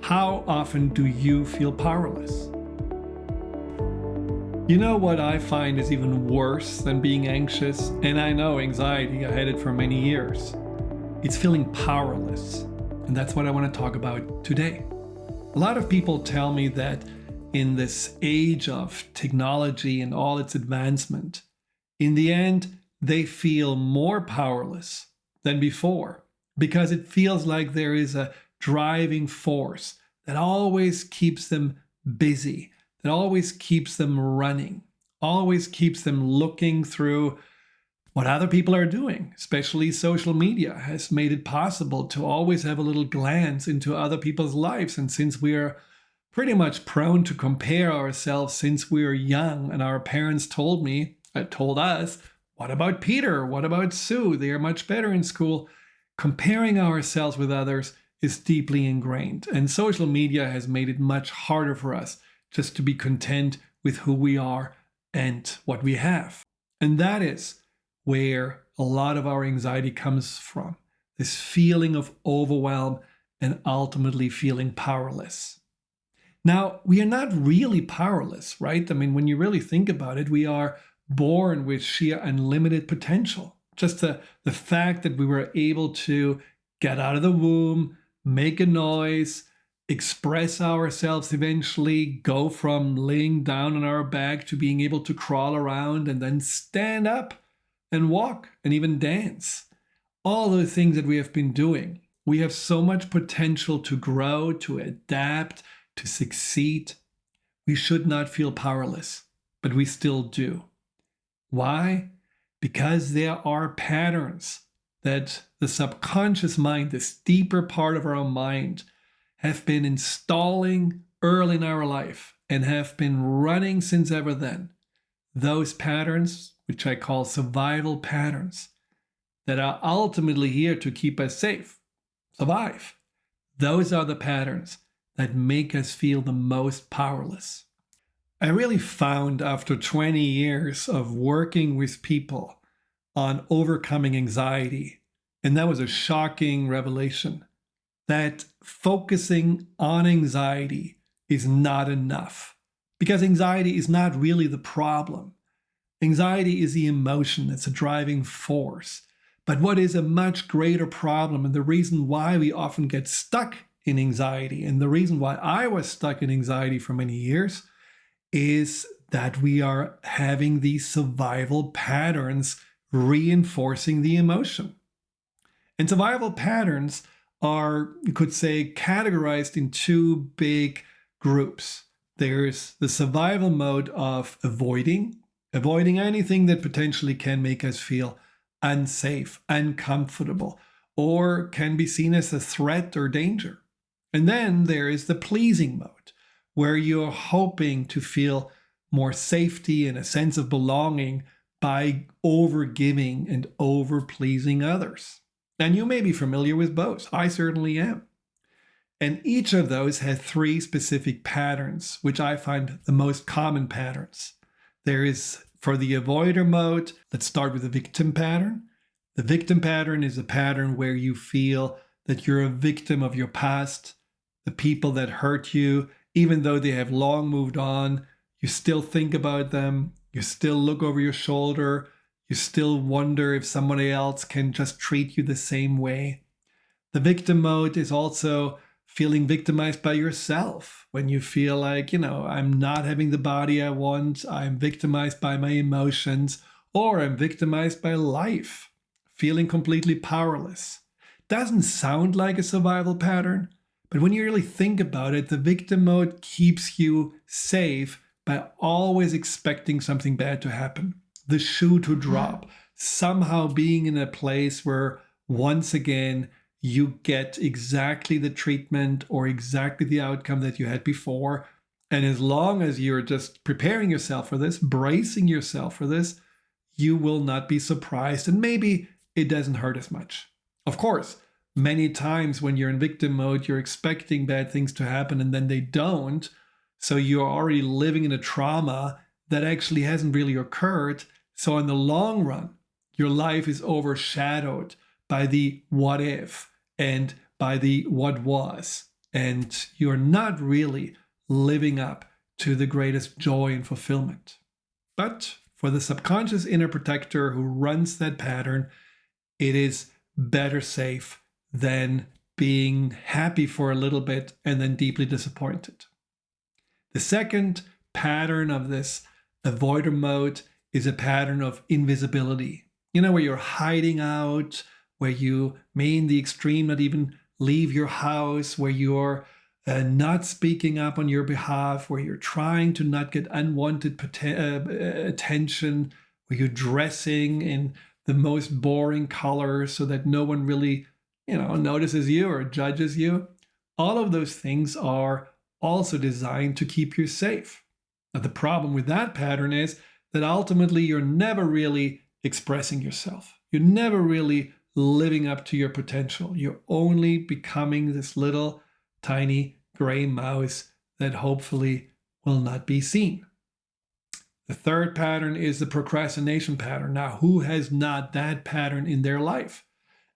How often do you feel powerless? You know what I find is even worse than being anxious, and I know anxiety, I had it for many years. It's feeling powerless, and that's what I want to talk about today. A lot of people tell me that in this age of technology and all its advancement, in the end, they feel more powerless than before because it feels like there is a driving force that always keeps them busy, that always keeps them running, always keeps them looking through what other people are doing. Especially social media has made it possible to always have a little glance into other people's lives. And since we are pretty much prone to compare ourselves since we were young, and our parents told us, what about Peter? What about Sue? They are much better in school. Comparing ourselves with others is deeply ingrained. And social media has made it much harder for us just to be content with who we are and what we have. And that is where a lot of our anxiety comes from. This feeling of overwhelm and ultimately feeling powerless. Now, we are not really powerless, right? I mean, when you really think about it, we are born with sheer unlimited potential. Just the fact that we were able to get out of the womb, make a noise, express ourselves eventually, go from laying down on our back to being able to crawl around and then stand up and walk and even dance. All the things that we have been doing. We have so much potential to grow, to adapt, to succeed. We should not feel powerless, but we still do. Why? Because there are patterns that the subconscious mind, this deeper part of our mind, have been installing early in our life and have been running since ever then. Those patterns, which I call survival patterns, that are ultimately here to keep us safe, survive. Those are the patterns that make us feel the most powerless. I really found after 20 years of working with people on overcoming anxiety, and that was a shocking revelation, that focusing on anxiety is not enough. Because anxiety is not really the problem. Anxiety is the emotion that's a driving force. But what is a much greater problem, and the reason why we often get stuck in anxiety, and the reason why I was stuck in anxiety for many years, is that we are having these survival patterns reinforcing the emotion. And survival patterns are, you could say, categorized in two big groups. There's the survival mode of avoiding anything that potentially can make us feel unsafe, uncomfortable, or can be seen as a threat or danger. And then there is the pleasing mode, where you're hoping to feel more safety and a sense of belonging by overgiving and overpleasing others. And you may be familiar with both. I certainly am. And each of those has three specific patterns, which I find the most common patterns. There is, for the avoider mode, let's start with the victim pattern. The victim pattern is a pattern where you feel that you're a victim of your past, the people that hurt you, even though they have long moved on, you still think about them, you still look over your shoulder, you still wonder if somebody else can just treat you the same way. The victim mode is also feeling victimized by yourself when you feel like, I'm not having the body I want, I'm victimized by my emotions, or I'm victimized by life, feeling completely powerless. Doesn't sound like a survival pattern, but when you really think about it, the victim mode keeps you safe by always expecting something bad to happen, the shoe to drop, somehow being in a place where once again you get exactly the treatment or exactly the outcome that you had before. And as long as you're just preparing yourself for this, bracing yourself for this, you will not be surprised, and maybe it doesn't hurt as much. Of course, many times when you're in victim mode, you're expecting bad things to happen and then they don't. So you're already living in a trauma that actually hasn't really occurred. So in the long run, your life is overshadowed by the what if and by the what was. and you're not really living up to the greatest joy and fulfillment. But for the subconscious inner protector who runs that pattern, it is better safe than being happy for a little bit and then deeply disappointed. The second pattern of this avoider mode is a pattern of invisibility. Where you're hiding out, where you may in the extreme not even leave your house, where you're not speaking up on your behalf, where you're trying to not get unwanted attention, where you're dressing in the most boring colors so that no one really, notices you or judges you. All of those things are also designed to keep you safe. Now, the problem with that pattern is that ultimately you're never really expressing yourself. You're never really living up to your potential. You're only becoming this little tiny gray mouse that hopefully will not be seen. The third pattern is the procrastination pattern. Now, who has not that pattern in their life?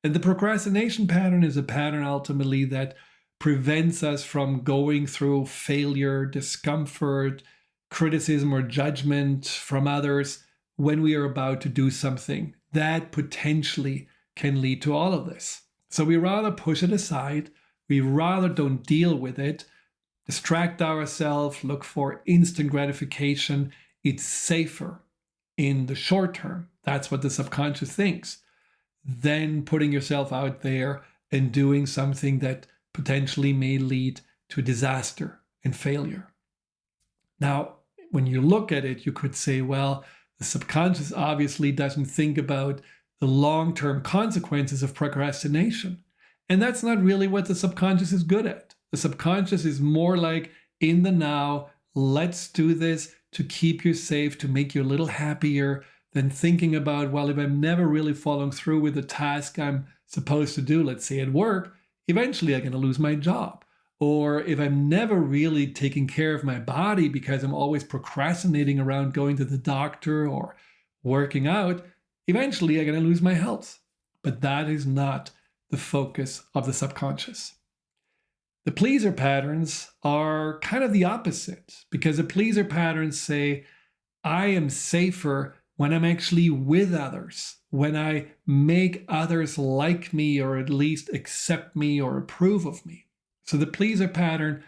And the procrastination pattern is a pattern ultimately that prevents us from going through failure, discomfort, criticism, or judgment from others when we are about to do something that potentially can lead to all of this. So we rather push it aside. We rather don't deal with it, distract ourselves, look for instant gratification. It's safer in the short term. That's what the subconscious thinks. Than putting yourself out there and doing something that potentially may lead to disaster and failure. Now, when you look at it, you could say, well, the subconscious obviously doesn't think about the long-term consequences of procrastination. And that's not really what the subconscious is good at. The subconscious is more like in the now, let's do this to keep you safe, to make you a little happier than thinking about, well, if I'm never really following through with the task I'm supposed to do, let's say at work, eventually I'm going to lose my job. Or if I'm never really taking care of my body because I'm always procrastinating around going to the doctor or working out, eventually I'm going to lose my health. But that is not the focus of the subconscious. The pleaser patterns are kind of the opposite, because the pleaser patterns say, I am safer when I'm actually with others, when I make others like me or at least accept me or approve of me. So the pleaser pattern,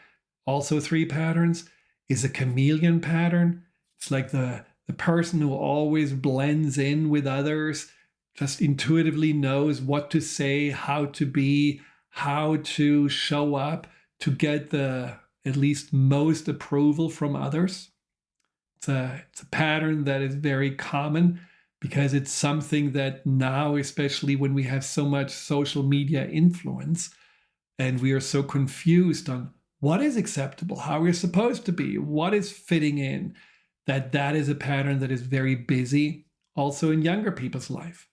also 3 patterns, is a chameleon pattern. It's like the person who always blends in with others, just intuitively knows what to say, how to be, how to show up to get the at least most approval from others. It's a pattern that is very common because it's something that now, especially when we have so much social media influence and we are so confused on what is acceptable, how we're supposed to be, what is fitting in, that is a pattern that is very busy also in younger people's life.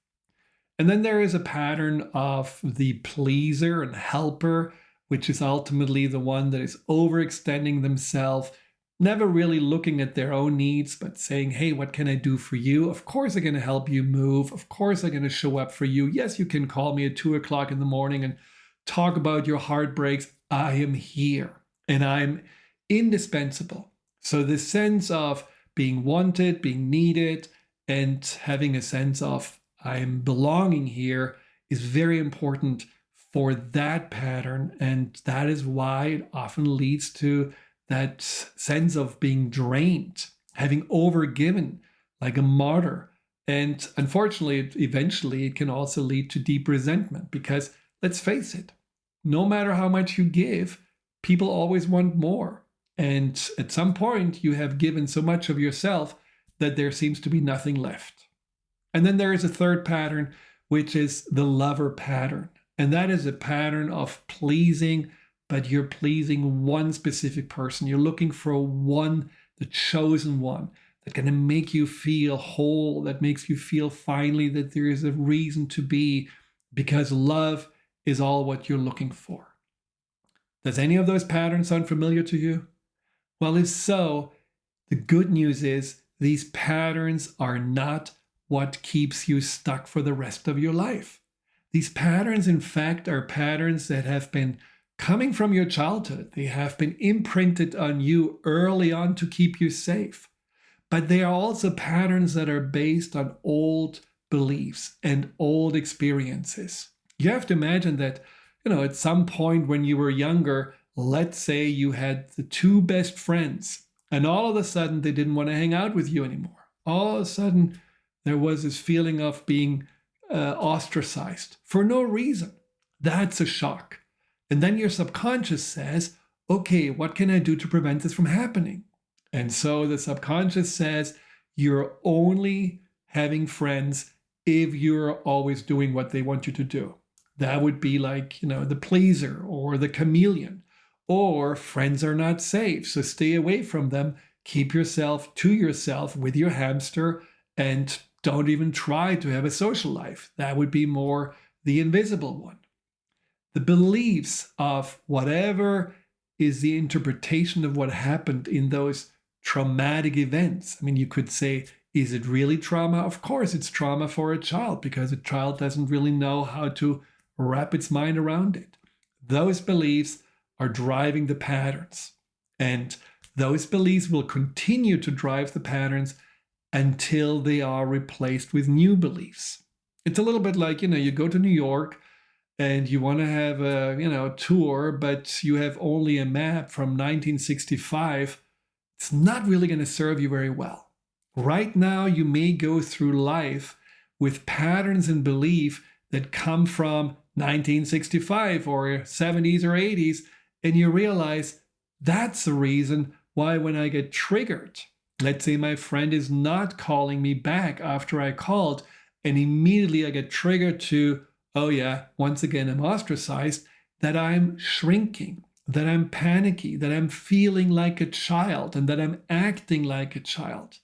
And then there is a pattern of the pleaser and helper, which is ultimately the one that is overextending themselves, never really looking at their own needs, but saying, hey, what can I do for you? Of course I'm going to help you move. Of course I'm going to show up for you. Yes, you can call me at 2 o'clock in the morning and talk about your heartbreaks. I am here and I'm indispensable. So this sense of being wanted, being needed, and having a sense of I'm belonging here is very important for that pattern. And that is why it often leads to that sense of being drained, having overgiven like a martyr. And unfortunately, eventually it can also lead to deep resentment because let's face it, no matter how much you give, people always want more. And at some point you have given so much of yourself that there seems to be nothing left. And then there is a third pattern, which is the lover pattern. And that is a pattern of pleasing, but you're pleasing one specific person. You're looking for one, the chosen one, that's going to make you feel whole, that makes you feel finally that there is a reason to be, because love is all what you're looking for. Does any of those patterns sound familiar to you? Well, if so, the good news is these patterns are not what keeps you stuck for the rest of your life. These patterns, in fact, are patterns that have been coming from your childhood. They have been imprinted on you early on to keep you safe. But they are also patterns that are based on old beliefs and old experiences. You have to imagine that, at some point when you were younger, let's say you had the two best friends, and all of a sudden they didn't want to hang out with you anymore. All of a sudden there was this feeling of being ostracized for no reason. That's a shock. And then your subconscious says, okay, what can I do to prevent this from happening? And so the subconscious says, you're only having friends if you're always doing what they want you to do. That would be like, the pleaser or the chameleon. Or friends are not safe, so stay away from them. Keep yourself to yourself with your hamster and don't even try to have a social life. That would be more the invisible one. The beliefs of whatever is the interpretation of what happened in those traumatic events. I mean, you could say, is it really trauma? Of course, it's trauma for a child because a child doesn't really know how to wrap its mind around it. Those beliefs are driving the patterns. And those beliefs will continue to drive the patterns until they are replaced with new beliefs. It's a little bit like, you go to New York and you want to have a, tour, but you have only a map from 1965. It's not really going to serve you very well. Right now, you may go through life with patterns and belief that come from 1965 or 70s or 80s, and you realize that's the reason why when I get triggered, let's say my friend is not calling me back after I called, and immediately I get triggered to, oh yeah, once again I'm ostracized, that I'm shrinking, that I'm panicky, that I'm feeling like a child, and that I'm acting like a child.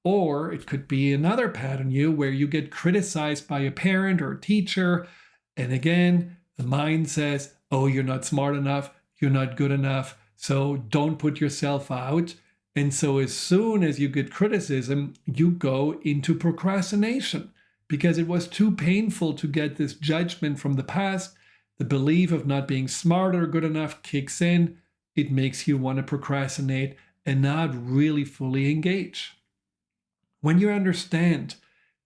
Or it could be another pattern where you get criticized by a parent or a teacher, and again, the mind says, oh, you're not smart enough, you're not good enough, so don't put yourself out. And so as soon as you get criticism, you go into procrastination because it was too painful to get this judgment from the past. The belief of not being smart or good enough kicks in. It makes you want to procrastinate and not really fully engage. When you understand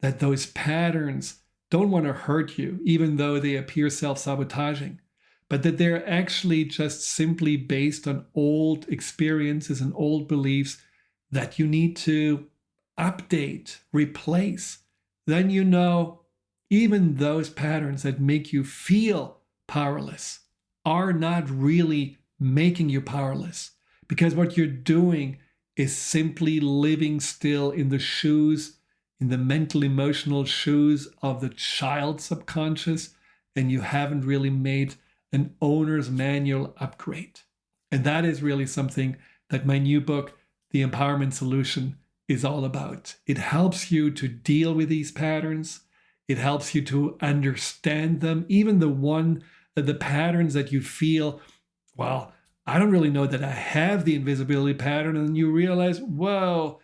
that those patterns don't want to hurt you, even though they appear self-sabotaging, but that they're actually just simply based on old experiences and old beliefs that you need to update, replace, then even those patterns that make you feel powerless are not really making you powerless, because what you're doing is simply living still in the shoes, in the mental, emotional shoes of the child subconscious, and you haven't really made an owner's manual upgrade. And that is really something that my new book, The Empowerment Solution, is all about. It helps you to deal with these patterns. It helps you to understand them, even the patterns that you feel, well, I don't really know that I have the invisibility pattern, and you realize, whoa,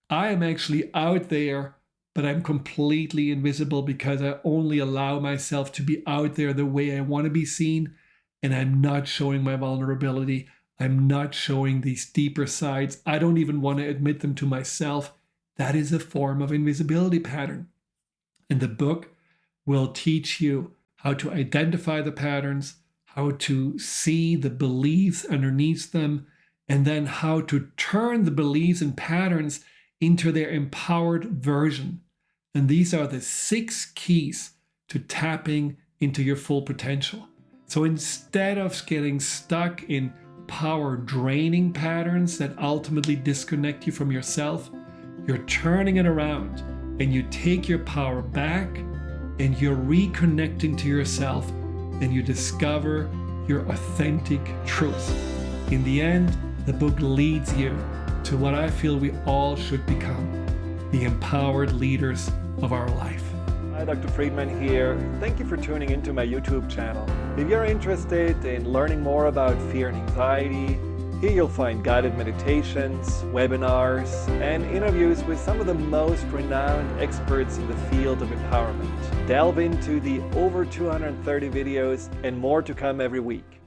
I am actually out there, but I'm completely invisible because I only allow myself to be out there the way I want to be seen, and I'm not showing my vulnerability. I'm not showing these deeper sides. I don't even want to admit them to myself. That is a form of invisibility pattern. And the book will teach you how to identify the patterns, how to see the beliefs underneath them, and then how to turn the beliefs and patterns into their empowered version. And these are the 6 keys to tapping into your full potential. So instead of getting stuck in power draining patterns that ultimately disconnect you from yourself, you're turning it around and you take your power back and you're reconnecting to yourself and you discover your authentic truth. In the end, the book leads you to what I feel we all should become, the empowered leaders of our life. Hi, Dr. Friedemann here. Thank you for tuning into my YouTube channel. If you're interested in learning more about fear and anxiety, here you'll find guided meditations, webinars, and interviews with some of the most renowned experts in the field of empowerment. Delve into the over 230 videos and more to come every week.